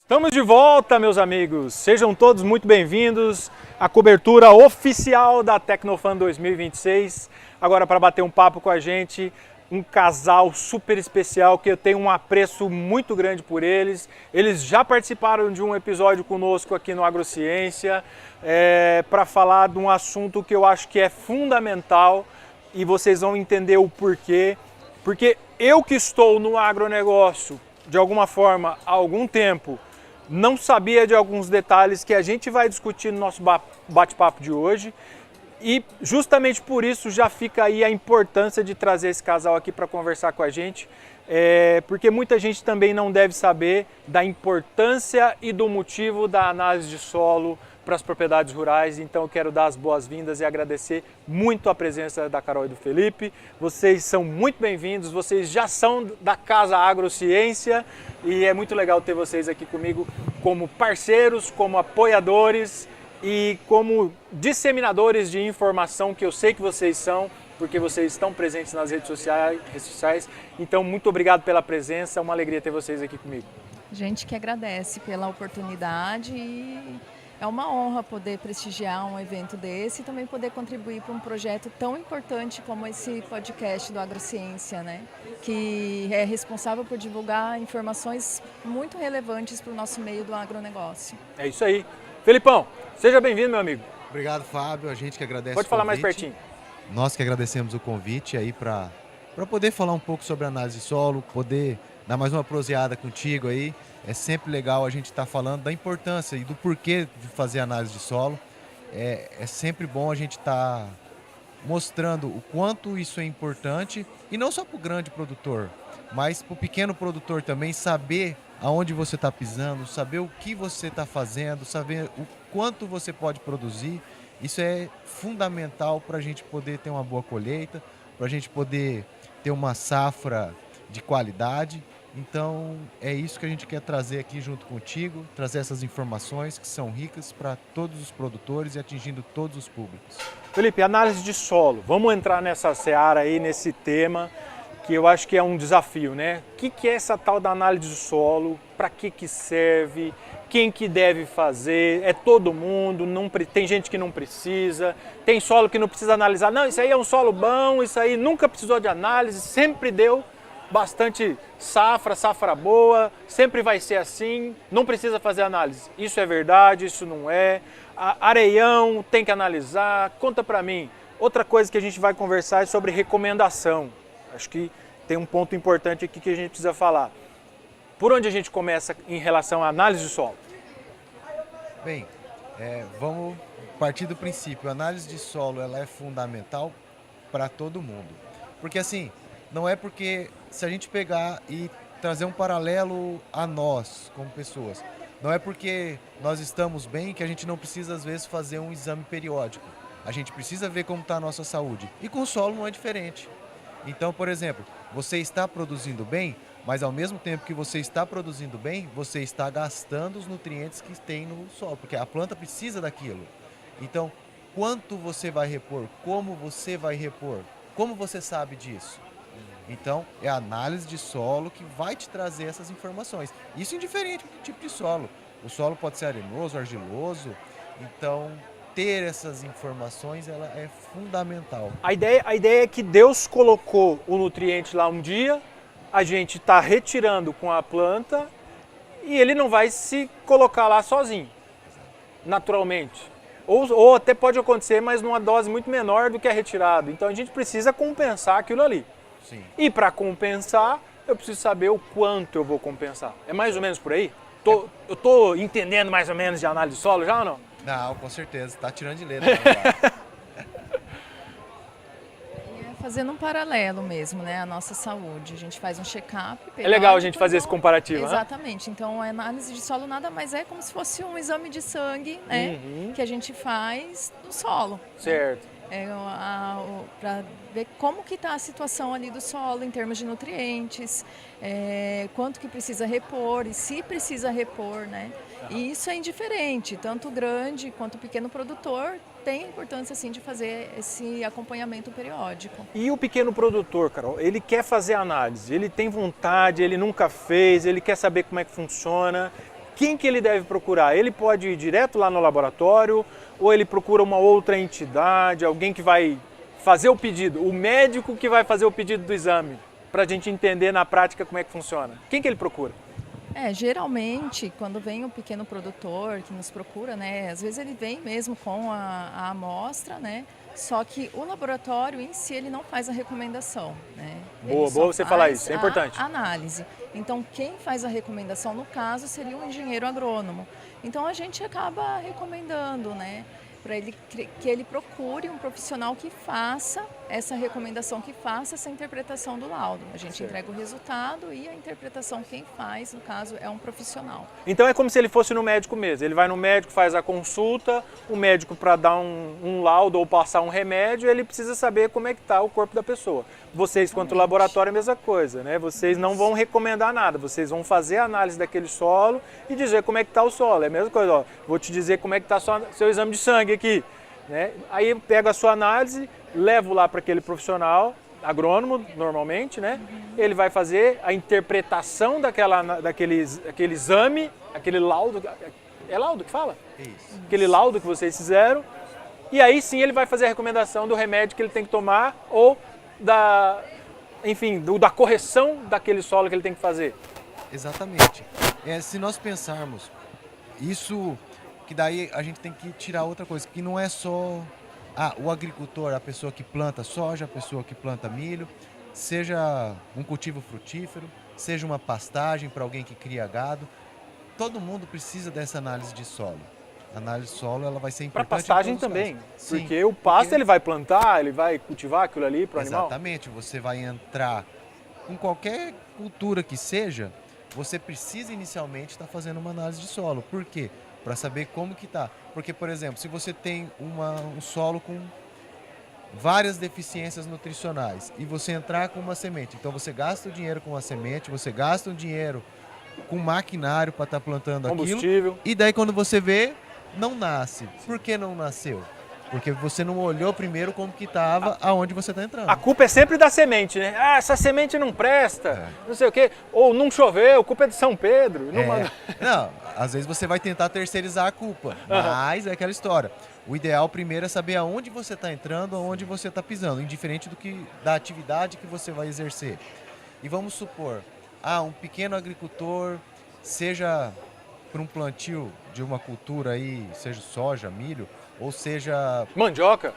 Estamos de volta, meus amigos. Sejam todos muito bem-vindos à cobertura oficial da Tecnofan 2026. Agora, para bater um papo com a gente, um casal super especial que eu tenho um apreço muito grande por eles. Eles já participaram de um episódio conosco aqui no Agrociência para falar de um assunto que eu acho que é fundamental e vocês vão entender o porquê. Porque eu que estou no agronegócio, de alguma forma, há algum tempo, não sabia de alguns detalhes que a gente vai discutir no nosso bate-papo de hoje e justamente por isso já fica aí a importância de trazer esse casal aqui para conversar com a gente, porque muita gente também não deve saber da importância e do motivo da análise de solo para as propriedades rurais. Então eu quero dar as boas-vindas e agradecer muito a presença da Carol e do Felipe. Vocês são muito bem-vindos, vocês já são da Casa Agrociência e é muito legal ter vocês aqui comigo como parceiros, como apoiadores e como disseminadores de informação, que eu sei que vocês são, porque vocês estão presentes nas redes sociais. Então, muito obrigado pela presença, é uma alegria ter vocês aqui comigo. Gente que agradece pela oportunidade e é uma honra poder prestigiar um evento desse e também poder contribuir para um projeto tão importante como esse podcast do Agrociência, né? Que é responsável por divulgar informações muito relevantes para o nosso meio do agronegócio. É isso aí. Felipão, seja bem-vindo, meu amigo. Obrigado, Fábio. A gente que agradece. Pode falar mais pertinho. Nós que agradecemos o convite aí para poder falar um pouco sobre análise de solo, poder dar mais uma proseada contigo aí. É sempre legal a gente estar falando da importância e do porquê de fazer análise de solo. É sempre bom a gente estar mostrando o quanto isso é importante, e não só para o grande produtor, mas para o pequeno produtor também, saber aonde você está pisando, saber o que você está fazendo, saber o quanto você pode produzir. Isso é fundamental para a gente poder ter uma boa colheita, para a gente poder ter uma safra de qualidade. Então é isso que a gente quer trazer aqui junto contigo, trazer essas informações que são ricas para todos os produtores e atingindo todos os públicos. Felipe, análise de solo. Vamos entrar nessa seara aí, nesse tema, que eu acho que é um desafio, né? O que é essa tal da análise de solo? Para que serve? Quem que deve fazer? É todo mundo? Tem gente que não precisa? Tem solo que não precisa analisar? Não, isso aí é um solo bom, isso aí nunca precisou de análise, sempre deu bastante safra boa, sempre vai ser assim, não precisa fazer análise. Isso é verdade, isso não é. Areião, tem que analisar. Conta para mim. Outra coisa que a gente vai conversar é sobre recomendação. Acho que tem um ponto importante aqui que a gente precisa falar. Por onde a gente começa em relação à análise de solo? Bem, vamos partir do princípio. A análise de solo ela é fundamental para todo mundo. Porque assim, não é porque se a gente pegar e trazer um paralelo a nós como pessoas, não é porque nós estamos bem que a gente não precisa às vezes fazer um exame periódico. A gente precisa ver como está a nossa saúde. E com o solo não é diferente. Então, por exemplo, você está produzindo bem, mas ao mesmo tempo que você está produzindo bem, você está gastando os nutrientes que tem no solo, porque a planta precisa daquilo. Então, quanto você vai repor? Como você vai repor? Como você sabe disso? Então, é a análise de solo que vai te trazer essas informações. Isso indiferente do tipo de solo. O solo pode ser arenoso, argiloso. Então, ter essas informações ela é fundamental. A ideia é que Deus colocou o nutriente lá um dia, a gente está retirando com a planta e ele não vai se colocar lá sozinho, naturalmente. Ou até pode acontecer, mas numa dose muito menor do que é retirado. Então a gente precisa compensar aquilo ali. Sim. E para compensar, eu preciso saber o quanto eu vou compensar. É mais ou menos por aí? Eu estou entendendo mais ou menos de análise de solo já ou não? Não, com certeza. Está tirando de letra. Fazendo um paralelo mesmo, né? A nossa saúde. A gente faz um check-up. É legal a gente fazer esse comparativo, exatamente. Né? Então, a análise de solo nada mais é como se fosse um exame de sangue, né? Que a gente faz no solo. Certo. Né? Para ver como que está a situação ali do solo em termos de nutrientes, quanto que precisa repor e se precisa repor, né? E isso é indiferente, tanto o grande quanto o pequeno produtor tem a importância sim de fazer esse acompanhamento periódico. E o pequeno produtor, Carol, ele quer fazer análise, ele tem vontade, ele nunca fez, ele quer saber como é que funciona. quem que ele deve procurar? Ele pode ir direto lá no laboratório ou ele procura uma outra entidade, alguém que vai fazer o pedido, o médico que vai fazer o pedido do exame, para a gente entender na prática como é que funciona? Quem que ele procura? Geralmente, quando vem um pequeno produtor que nos procura, né, às vezes ele vem mesmo com a amostra, né, só que o laboratório em si ele não faz a recomendação, né? Boa você falar isso, é importante. A análise. Então, quem faz a recomendação no caso seria um engenheiro agrônomo. Então, a gente acaba recomendando, né, para ele que ele procure um profissional que faça essa recomendação, que faça essa interpretação do laudo. A gente entrega o resultado e a interpretação quem faz, no caso, é um profissional. Então é como se ele fosse no médico mesmo. Ele vai no médico, faz a consulta, o médico para dar um laudo ou passar um remédio, ele precisa saber como é que está o corpo da pessoa. Vocês, quanto laboratório, é a mesma coisa, né? Vocês não vão recomendar nada, vocês vão fazer a análise daquele solo e dizer como é que está o solo. É a mesma coisa, ó, vou te dizer como é que está seu exame de sangue aqui. Né? Aí eu pego a sua análise, levo lá para aquele profissional, agrônomo normalmente, né? Ele vai fazer a interpretação daquele exame, aquele laudo, é laudo que fala? Isso. Aquele laudo que vocês fizeram, e aí sim ele vai fazer a recomendação do remédio que ele tem que tomar ou da correção daquele solo que ele tem que fazer. Exatamente. Se nós pensarmos isso, que daí a gente tem que tirar outra coisa, que não é só o agricultor, a pessoa que planta soja, a pessoa que planta milho, seja um cultivo frutífero, seja uma pastagem para alguém que cria gado. Todo mundo precisa dessa análise de solo. A análise de solo ela vai ser importante para pastagem também, Sim, porque o pasto ele vai plantar, ele vai cultivar aquilo ali para o animal. Exatamente, você vai entrar com qualquer cultura que seja, você precisa inicialmente estar fazendo uma análise de solo. Por quê? Para saber como que tá. Porque, por exemplo, se você tem um solo com várias deficiências nutricionais e você entrar com uma semente, então você gasta o dinheiro com a semente, você gasta o dinheiro com maquinário para estar plantando aquilo, e daí quando você vê, não nasce. Por que não nasceu? Porque você não olhou primeiro como que estava aonde você está entrando. A culpa é sempre da semente, né? Ah, essa semente não presta, não sei o quê. Ou não choveu, a culpa é de São Pedro. Não, às vezes você vai tentar terceirizar a culpa, mas é aquela história. O ideal primeiro é saber aonde você está entrando, aonde você está pisando, indiferente da atividade que você vai exercer. E vamos supor, um pequeno agricultor, seja para um plantio de uma cultura aí, seja soja, milho, ou seja mandioca,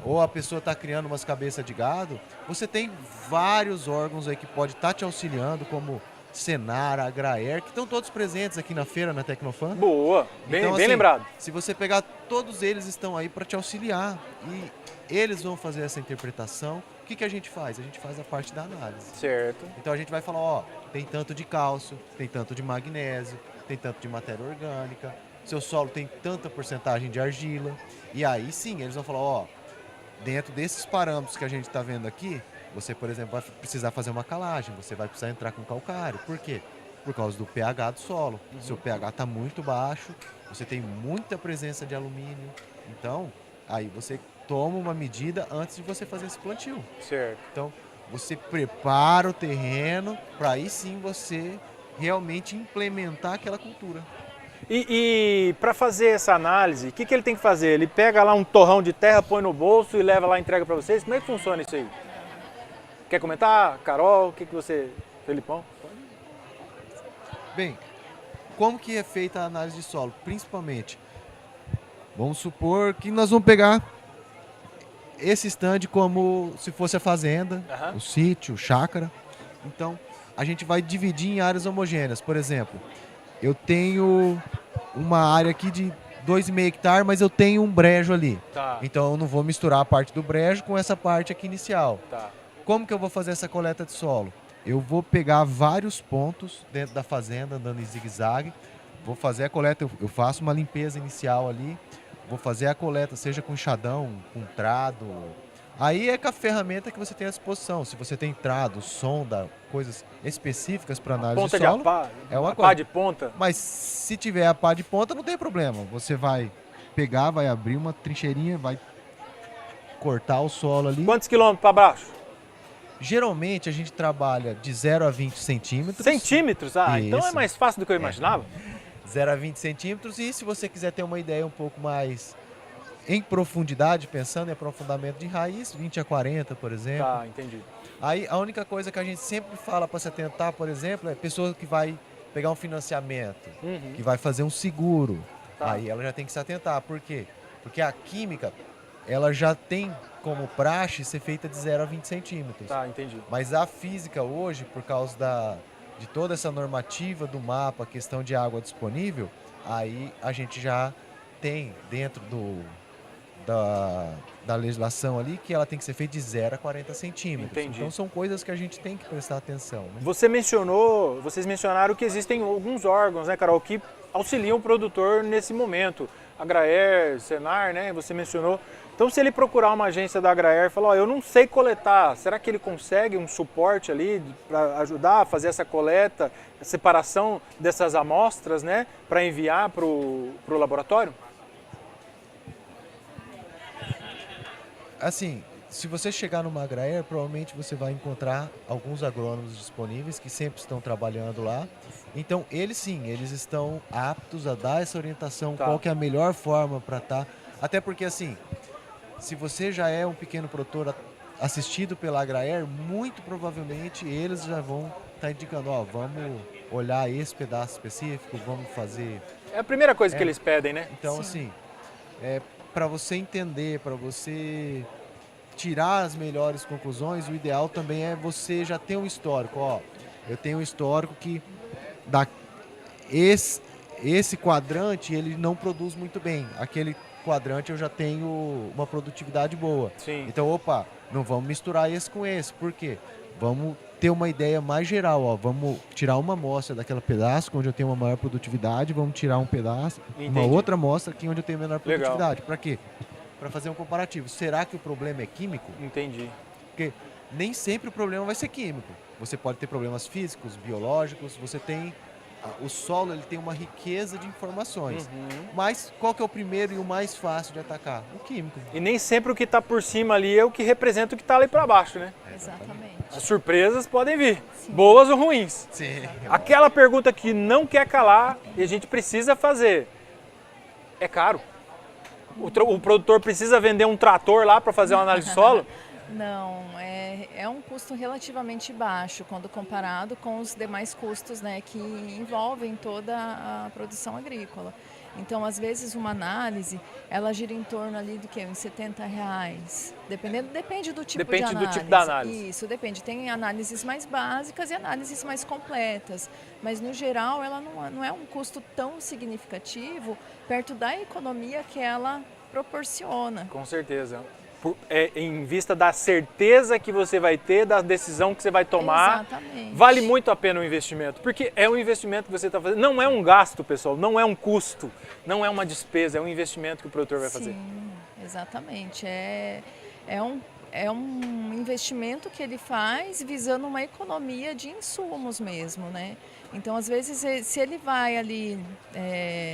ou a pessoa está criando umas cabeças de gado, você tem vários órgãos aí que pode estar te auxiliando, como Senar, Agraer, que estão todos presentes aqui na feira, na Tecnofan. Boa, bem assim, lembrado. Se você pegar, todos eles estão aí para te auxiliar e eles vão fazer essa interpretação. O que a gente faz? A gente faz a parte da análise. Certo. Então a gente vai falar, tem tanto de cálcio, tem tanto de magnésio, tem tanto de matéria orgânica, seu solo tem tanta porcentagem de argila. E aí sim, eles vão falar, dentro desses parâmetros que a gente está vendo aqui, você, por exemplo, vai precisar fazer uma calagem, você vai precisar entrar com calcário. Por quê? Por causa do pH do solo. Seu pH está muito baixo, você tem muita presença de alumínio. Então, aí você toma uma medida antes de você fazer esse plantio. Certo. Então, você prepara o terreno para aí sim você realmente implementar aquela cultura. E para fazer essa análise, o que ele tem que fazer? Ele pega lá um torrão de terra, põe no bolso e leva lá e entrega para vocês? Como é que funciona isso aí? Quer comentar, Carol? O que você... Felipão? Bem, como que é feita a análise de solo? Principalmente, vamos supor que nós vamos pegar esse stand como se fosse a fazenda, o sítio, chácara. Então, a gente vai dividir em áreas homogêneas. Por exemplo, eu tenho uma área aqui de 2,5 hectares, mas eu tenho um brejo ali. Tá. Então, eu não vou misturar a parte do brejo com essa parte aqui inicial. Tá. Como que eu vou fazer essa coleta de solo? Eu vou pegar vários pontos dentro da fazenda, andando em zigue-zague. Vou fazer a coleta, eu faço uma limpeza inicial ali. Vou fazer a coleta, seja com enxadão, com trado. Aí é com a ferramenta que você tem à disposição. Se você tem trado, sonda, coisas específicas para análise de solo, é uma coisa. Pá de ponta. Mas se tiver a pá de ponta, não tem problema. Você vai pegar, vai abrir uma trincheirinha, vai cortar o solo ali. Quantos quilômetros para baixo? Geralmente a gente trabalha de 0 a 20 centímetros. Centímetros? Ah, então é Isso. mais fácil do que eu imaginava. 0 a 20 centímetros. E se você quiser ter uma ideia um pouco mais em profundidade, pensando em aprofundamento de raiz, 20 a 40, por exemplo. Tá, entendi. Aí a única coisa que a gente sempre fala para se atentar, por exemplo, é pessoa que vai pegar um financiamento, Uhum. que vai fazer um seguro. Tá. Aí ela já tem que se atentar. Por quê? Porque a química, ela já tem como praxe ser feita de 0 a 20 centímetros. Tá, entendi. Mas a física hoje, por causa de toda essa normativa do mapa, questão de água disponível, aí a gente já tem dentro da legislação ali que ela tem que ser feita de 0 a 40 centímetros. Entendi. Então são coisas que a gente tem que prestar atenção. Né? Vocês mencionaram que existem alguns órgãos, né, Carol, que auxiliam o produtor nesse momento. Agraer, Senar, né, você mencionou. Então, se ele procurar uma agência da Agraer e falar, ó, eu não sei coletar, será que ele consegue um suporte ali para ajudar a fazer essa coleta, a separação dessas amostras, né, para enviar para o laboratório? Assim, se você chegar numa Agraer, provavelmente você vai encontrar alguns agrônomos disponíveis que sempre estão trabalhando lá. Então, eles sim, eles estão aptos a dar essa orientação, Tá. qual que é a melhor forma para estar. Até porque, assim, se você já é um pequeno produtor assistido pela Agraer, muito provavelmente eles já vão estar indicando, ó, vamos olhar esse pedaço específico, vamos fazer. É a primeira coisa que eles pedem, né? Então, assim, para você entender, para você tirar as melhores conclusões, o ideal também é você já ter um histórico. Ó, eu tenho um histórico que esse quadrante ele não produz muito bem. Aquele quadrante eu já tenho uma produtividade boa. Sim. Então, opa, não vamos misturar esse com esse. Por quê? Vamos ter uma ideia mais geral. Ó. Vamos tirar uma amostra daquele pedaço onde eu tenho uma maior produtividade, vamos tirar um pedaço, uma Entendi. outra amostra aqui onde eu tenho menor Legal. produtividade. Para quê? Para fazer um comparativo. Será que o problema é químico? Entendi. Porque nem sempre o problema vai ser químico. Você pode ter problemas físicos, biológicos, você tem... O solo ele tem uma riqueza de informações. Mas qual que é o primeiro e o mais fácil de atacar? O químico. E nem sempre o que está por cima ali é o que representa o que está ali para baixo, né? Exatamente. As surpresas podem vir, boas ou ruins. Sim. Aquela pergunta que não quer calar e a gente precisa fazer. É caro? O produtor precisa vender um trator lá para fazer uma análise de solo? Não, é um custo relativamente baixo quando comparado com os demais custos, né, que envolvem toda a produção agrícola. Então, às vezes, uma análise, ela gira em torno ali do que? Uns R$70. Depende do tipo de Depende análise. do tipo da análise. Isso, depende. Tem análises mais básicas e análises mais completas. Mas, no geral, ela não é um custo tão significativo perto da economia que ela proporciona. Com certeza. Em vista da certeza que você vai ter, da decisão que você vai tomar, Exatamente. vale muito a pena o investimento, porque é um investimento que você está fazendo, não é um gasto, pessoal, não é um custo, não é uma despesa, é um investimento que o produtor vai fazer. Sim, exatamente. É um investimento que ele faz visando uma economia de insumos mesmo, né? Então, às vezes, se ele vai ali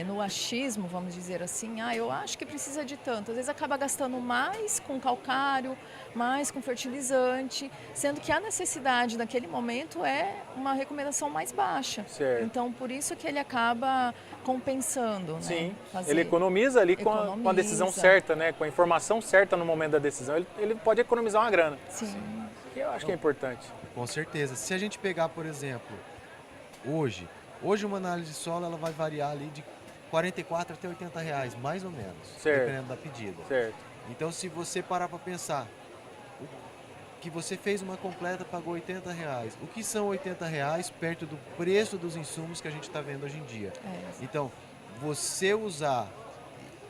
no achismo, vamos dizer assim, eu acho que precisa de tanto. Às vezes acaba gastando mais com calcário, mais com fertilizante, sendo que a necessidade naquele momento é uma recomendação mais baixa. Certo. Então, por isso que ele acaba compensando, né? Sim, Fazer- ele economiza ali com a decisão Economiza. certa, né? Com a informação certa no momento da decisão, ele pode economizar uma grana, Sim. que eu acho que é importante. Com certeza. Se a gente pegar, por exemplo, hoje uma análise de solo ela vai variar ali de R$44 até R$80, mais ou menos, Certo. dependendo da pedida. Certo. Então, se você parar para pensar, que você fez uma completa, pagou R$80. O que são R$80 perto do preço dos insumos que a gente está vendo hoje em dia? Então, você usar,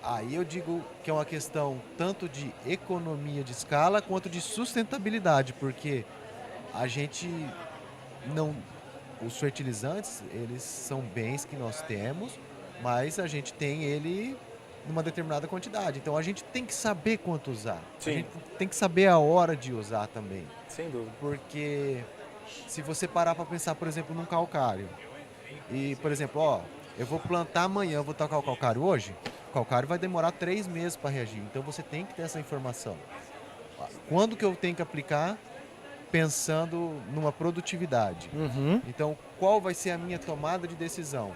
aí eu digo que é uma questão tanto de economia de escala quanto de sustentabilidade, porque a gente não... Os fertilizantes, eles são bens que nós temos, mas a gente tem ele numa determinada quantidade. Então a gente tem que saber quanto usar. Sim. A gente tem que saber a hora de usar também. Sem dúvida. Porque se você parar para pensar, por exemplo, num calcário, e, por exemplo, eu vou plantar amanhã, eu vou tacar o calcário hoje, o calcário vai demorar 3 meses para reagir. Então você tem que ter essa informação. Quando que eu tenho que aplicar pensando numa produtividade. Uhum. Então, qual vai ser a minha tomada de decisão?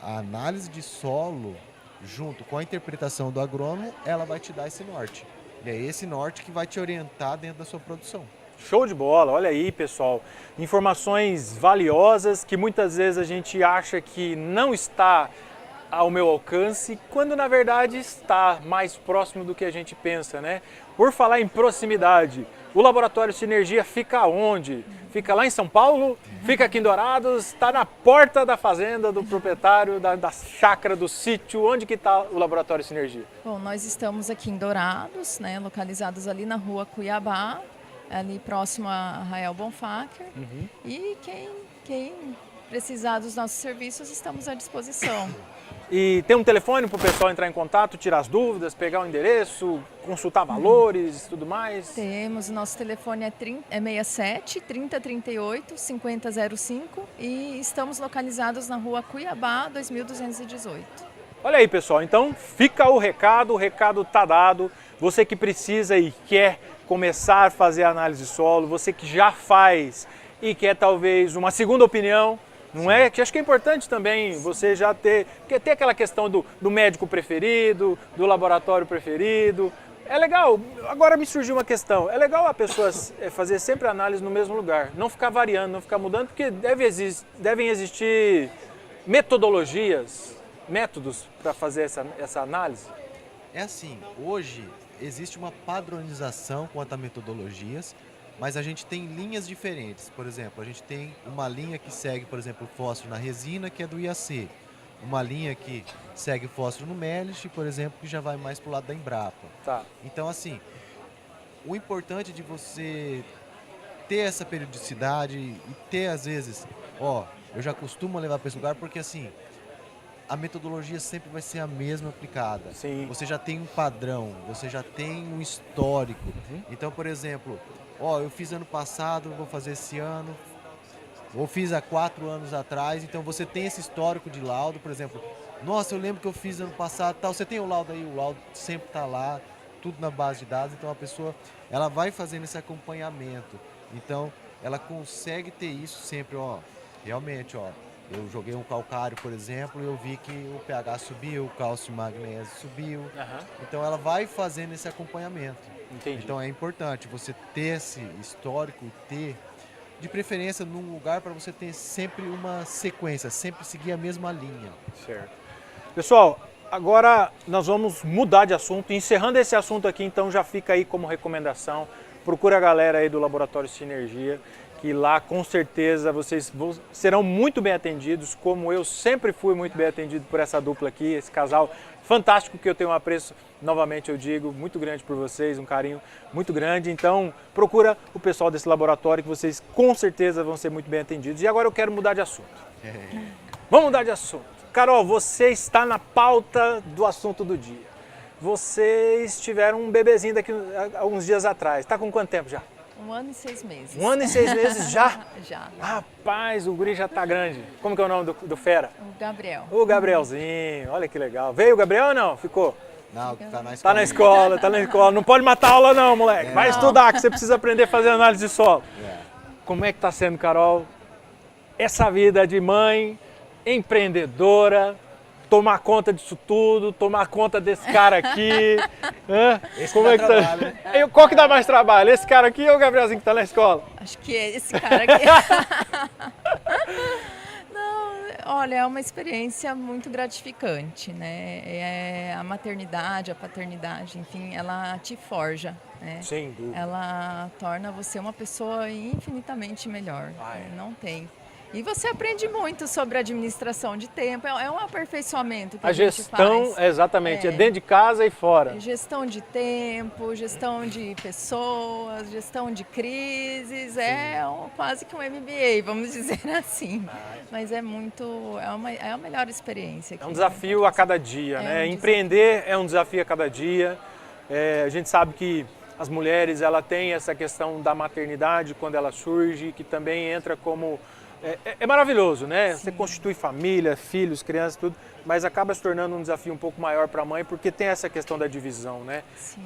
A análise de solo, junto com a interpretação do agrônomo, ela vai te dar esse norte. E é esse norte que vai te orientar dentro da sua produção. Show de bola, olha aí pessoal, informações valiosas que muitas vezes a gente acha que não está ao meu alcance, quando na verdade está mais próximo do que a gente pensa, né? Por falar em proximidade, o Laboratório Sinergia fica onde? Fica lá em São Paulo? Fica aqui em Dourados? Está na porta da fazenda do proprietário, da chácara, do sítio? Onde que está o Laboratório Sinergia? Bom, nós estamos aqui em Dourados, né, localizados ali na rua Cuiabá, ali próximo a Arraial Bonfácer. E quem precisar dos nossos serviços, estamos à disposição. E tem um telefone para o pessoal entrar em contato, tirar as dúvidas, pegar o endereço, consultar valores e tudo mais? Temos, o nosso telefone é 67 3038 5005 e estamos localizados na rua Cuiabá 2218. Olha aí pessoal, então fica o recado tá dado. Você que precisa e quer começar a fazer análise de solo, você que já faz e quer talvez uma segunda opinião, não é? Que acho que é importante também você já ter, porque tem aquela questão do médico preferido, do laboratório preferido. É legal, agora me surgiu uma questão, é legal a pessoa fazer sempre análise no mesmo lugar, não ficar variando, não ficar mudando, porque devem existir metodologias, métodos para fazer essa análise. É assim, hoje existe uma padronização quanto a metodologias, mas a gente tem linhas diferentes. Por exemplo, a gente tem uma linha que segue, por exemplo, o fósforo na resina, que é do IAC. Uma linha que segue o fósforo no Melich, por exemplo, que já vai mais para o lado da Embrapa. Tá. Então, assim, o importante de você ter essa periodicidade e ter, às vezes, eu já costumo levar para esse lugar porque, assim, a metodologia sempre vai ser a mesma aplicada. Sim. Você já tem um padrão, você já tem um histórico. Então, por exemplo, eu fiz ano passado, vou fazer esse ano, ou fiz há 4 anos atrás, então você tem esse histórico de laudo, por exemplo, nossa, eu lembro que eu fiz ano passado, tal, você tem o laudo aí, o laudo sempre está lá, tudo na base de dados, então a pessoa, ela vai fazendo esse acompanhamento, então ela consegue ter isso sempre, realmente, eu joguei um calcário, por exemplo, e eu vi que o pH subiu, o cálcio e magnésio subiu, então ela vai fazendo esse acompanhamento. Entendi. Então é importante você ter esse histórico e ter, de preferência, num lugar para você ter sempre uma sequência, sempre seguir a mesma linha. Certo. Pessoal, agora nós vamos mudar de assunto. Encerrando esse assunto aqui, então já fica aí como recomendação. Procura a galera aí do Laboratório Sinergia, que lá com certeza vocês serão muito bem atendidos, como eu sempre fui muito bem atendido por essa dupla aqui, esse casal fantástico que eu tenho um apreço, novamente eu digo, muito grande por vocês, um carinho muito grande. Então procura o pessoal desse laboratório que vocês com certeza vão ser muito bem atendidos. E agora eu quero mudar de assunto. Vamos mudar de assunto. Carol, você está na pauta do assunto do dia. Vocês tiveram um bebezinho daqui alguns dias atrás. Está com quanto tempo já? 1 ano e 6 meses. 1 ano e 6 meses já? Já. Rapaz, o guri já tá grande. Como que é o nome do fera? O Gabriel. O Gabrielzinho, olha que legal. Veio o Gabriel ou não? Ficou? Não, tá na escola. Tá na escola, tá na escola. Não pode matar a aula não, moleque. Vai estudar, que você precisa aprender a fazer análise de solo. Como é que tá sendo, Carol, essa vida de mãe, empreendedora, tomar conta disso tudo, tomar conta desse cara aqui? Como é que trabalho, né? Qual que dá mais trabalho? Esse cara aqui ou o Gabrielzinho que tá na escola? Acho que é esse cara aqui. Não, olha, é uma experiência muito gratificante, né? A maternidade, a paternidade, enfim, ela te forja, né? Sem dúvida. Ela torna você uma pessoa infinitamente melhor. Não tem. E você aprende muito sobre administração de tempo, é um aperfeiçoamento que a gente gestão, faz. exatamente, é dentro de casa e fora. Gestão de tempo, gestão de pessoas, gestão de crises, quase que um MBA, vamos dizer assim. Mas é a melhor experiência. É um desafio a cada dia, né? Empreender é um desafio a cada dia. A gente sabe que as mulheres, ela tem essa questão da maternidade quando ela surge, que também entra como... É maravilhoso, né? Sim. Você constitui família, filhos, crianças, tudo, mas acaba se tornando um desafio um pouco maior para a mãe, porque tem essa questão da divisão, né? Sim,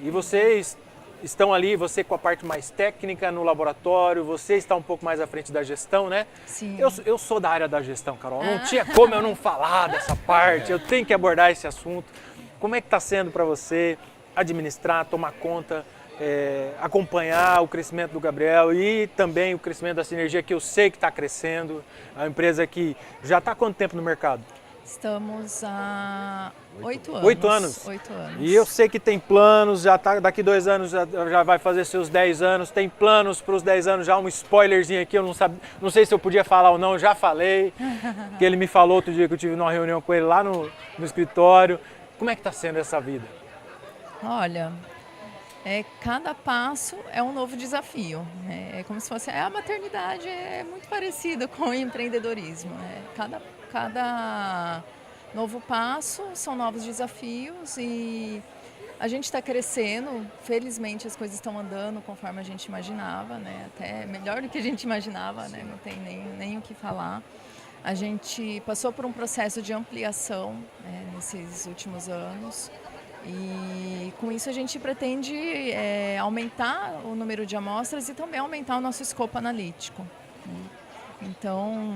e vocês estão ali, você com a parte mais técnica no laboratório, você está um pouco mais à frente da gestão, né? Sim. Eu sou da área da gestão, Carol. Não tinha como eu não falar dessa parte, eu tenho que abordar esse assunto. Como é que está sendo para você administrar, tomar conta, acompanhar o crescimento do Gabriel e também o crescimento da Sinergia, que eu sei que está crescendo, a empresa que já está há quanto tempo no mercado? Estamos há 8 anos. 8 anos? 8 anos. E eu sei que tem planos, já tá, daqui 2 anos já vai fazer seus 10 anos, tem planos para os 10 anos, já um spoilerzinho aqui, eu não sei se eu podia falar ou não, já falei, que ele me falou outro dia que eu tive numa reunião com ele lá no escritório. Como é que está sendo essa vida? Olha, cada passo é um novo desafio. É como se fosse a maternidade, é muito parecida com o empreendedorismo. Cada novo passo são novos desafios e a gente está crescendo. Felizmente as coisas estão andando conforme a gente imaginava, né? Até melhor do que a gente imaginava, né? Não tem nem o que falar. A gente passou por um processo de ampliação nesses últimos anos. E com isso a gente pretende aumentar o número de amostras e também aumentar o nosso escopo analítico. Então,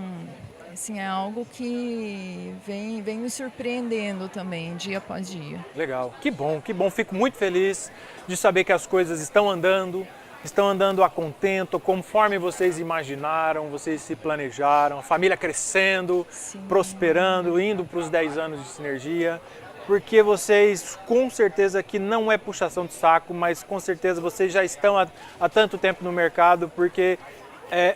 assim, é algo que vem nos surpreendendo também, dia após dia. Legal, que bom. Fico muito feliz de saber que as coisas estão andando a contento, conforme vocês imaginaram, vocês se planejaram, a família crescendo, Sim. Prosperando, indo para os 10 anos de Sinergia. Porque vocês, com certeza que não é puxação de saco, mas com certeza vocês já estão há tanto tempo no mercado, porque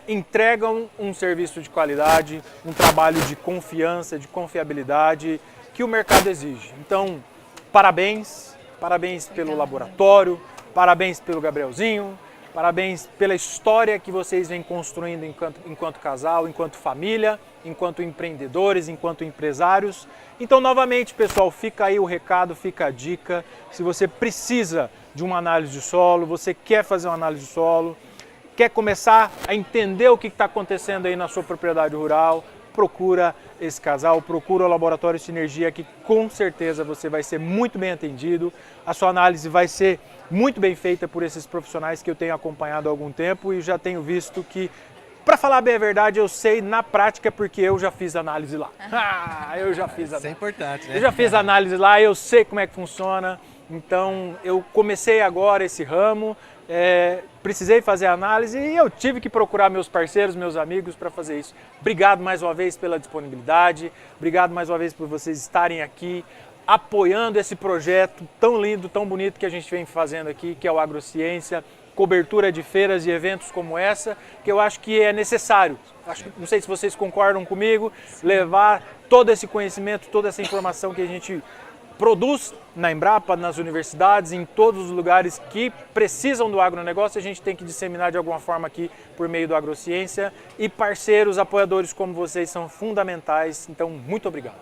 entregam um serviço de qualidade, um trabalho de confiança, de confiabilidade que o mercado exige. Então, parabéns pelo laboratório, parabéns pelo Gabrielzinho, parabéns pela história que vocês vêm construindo enquanto casal, enquanto família, enquanto empreendedores, enquanto empresários. Então, novamente, pessoal, fica aí o recado, fica a dica. Se você precisa de uma análise de solo, você quer fazer uma análise de solo, quer começar a entender o que está acontecendo aí na sua propriedade rural, procura esse casal, procura o Laboratório Sinergia, que com certeza você vai ser muito bem atendido. A sua análise vai ser muito bem feita por esses profissionais que eu tenho acompanhado há algum tempo e já tenho visto que, para falar bem a verdade, eu sei na prática porque eu já fiz análise lá. Eu já fiz análise. Isso é importante, né? Eu já fiz análise lá, eu sei como é que funciona. Então, eu comecei agora esse ramo, precisei fazer análise e eu tive que procurar meus parceiros, meus amigos para fazer isso. Obrigado mais uma vez pela disponibilidade, obrigado mais uma vez por vocês estarem aqui apoiando esse projeto tão lindo, tão bonito que a gente vem fazendo aqui, que é o Agrociência, cobertura de feiras e eventos como essa, que eu acho que é necessário. Não sei se vocês concordam comigo, levar todo esse conhecimento, toda essa informação que a gente produz na Embrapa, nas universidades, em todos os lugares que precisam do agronegócio, a gente tem que disseminar de alguma forma aqui por meio do Agrociência, e parceiros, apoiadores como vocês são fundamentais, então muito obrigado.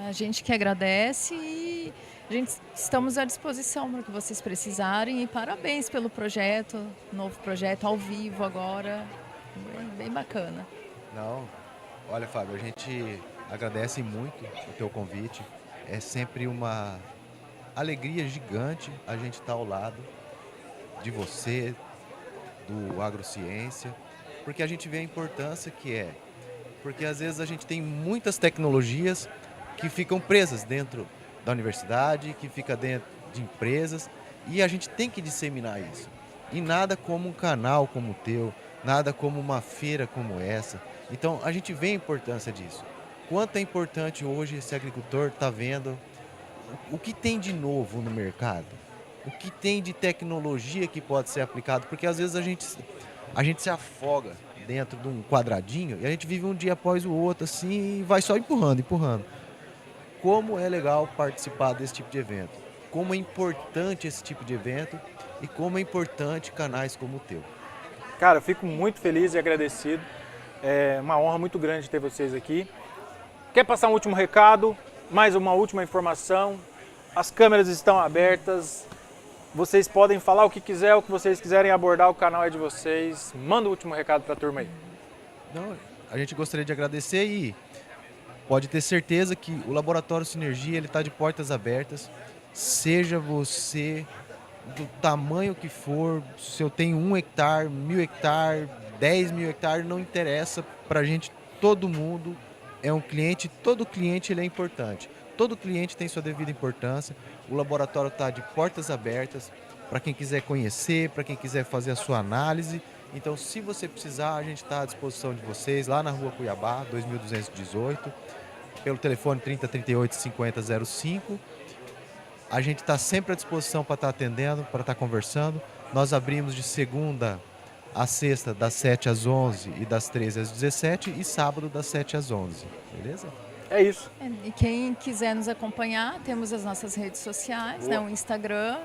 A gente que agradece e estamos à disposição para o que vocês precisarem e parabéns pelo projeto, novo projeto ao vivo agora, bem bacana. Não, olha, Fábio, a gente agradece muito o teu convite. É sempre uma alegria gigante a gente estar ao lado de você, do Agrociência, porque a gente vê a importância que é. Porque às vezes a gente tem muitas tecnologias que ficam presas dentro da universidade, que fica dentro de empresas, e a gente tem que disseminar isso. E nada como um canal como o teu, nada como uma feira como essa. Então a gente vê a importância disso. Quanto é importante hoje esse agricultor estar vendo o que tem de novo no mercado, o que tem de tecnologia que pode ser aplicado, porque às vezes a gente se afoga dentro de um quadradinho e a gente vive um dia após o outro assim e vai só empurrando. Como é legal participar desse tipo de evento, como é importante esse tipo de evento e como é importante canais como o teu. Cara, eu fico muito feliz e agradecido, é uma honra muito grande ter vocês aqui. Quer passar um último recado? Mais uma última informação? As câmeras estão abertas, vocês podem falar o que quiser, o que vocês quiserem abordar, o canal é de vocês. Manda o último recado para a turma aí. Não, a gente gostaria de agradecer e pode ter certeza que o Laboratório Sinergia está de portas abertas. Seja você do tamanho que for, se eu tenho 1 hectare, 1.000 hectares, 10.000 hectares, não interessa. Para a gente, todo mundo é um cliente, todo cliente ele é importante. Todo cliente tem sua devida importância. O laboratório está de portas abertas para quem quiser conhecer, para quem quiser fazer a sua análise. Então, se você precisar, a gente está à disposição de vocês lá na Rua Cuiabá, 2218, pelo telefone 3038 5005. A gente está sempre à disposição para estar atendendo, para estar conversando. Nós abrimos de segunda a sexta, das 7 às 11 e das 13 às 17, e sábado das 7 às 11, beleza? É isso. E quem quiser nos acompanhar, temos as nossas redes sociais, né, o Instagram,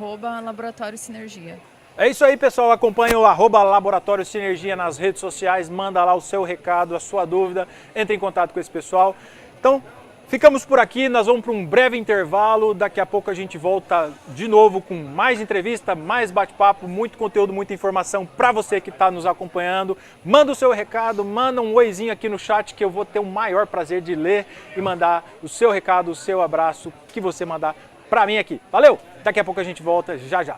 o @Laboratório Sinergia. É isso aí, pessoal. Acompanhe o @Laboratório Sinergia nas redes sociais, manda lá o seu recado, a sua dúvida, entre em contato com esse pessoal. Então, ficamos por aqui, nós vamos para um breve intervalo, daqui a pouco a gente volta de novo com mais entrevista, mais bate-papo, muito conteúdo, muita informação para você que está nos acompanhando. Manda o seu recado, manda um oizinho aqui no chat que eu vou ter o maior prazer de ler e mandar o seu recado, o seu abraço que você mandar para mim aqui. Valeu! Daqui a pouco a gente volta já já.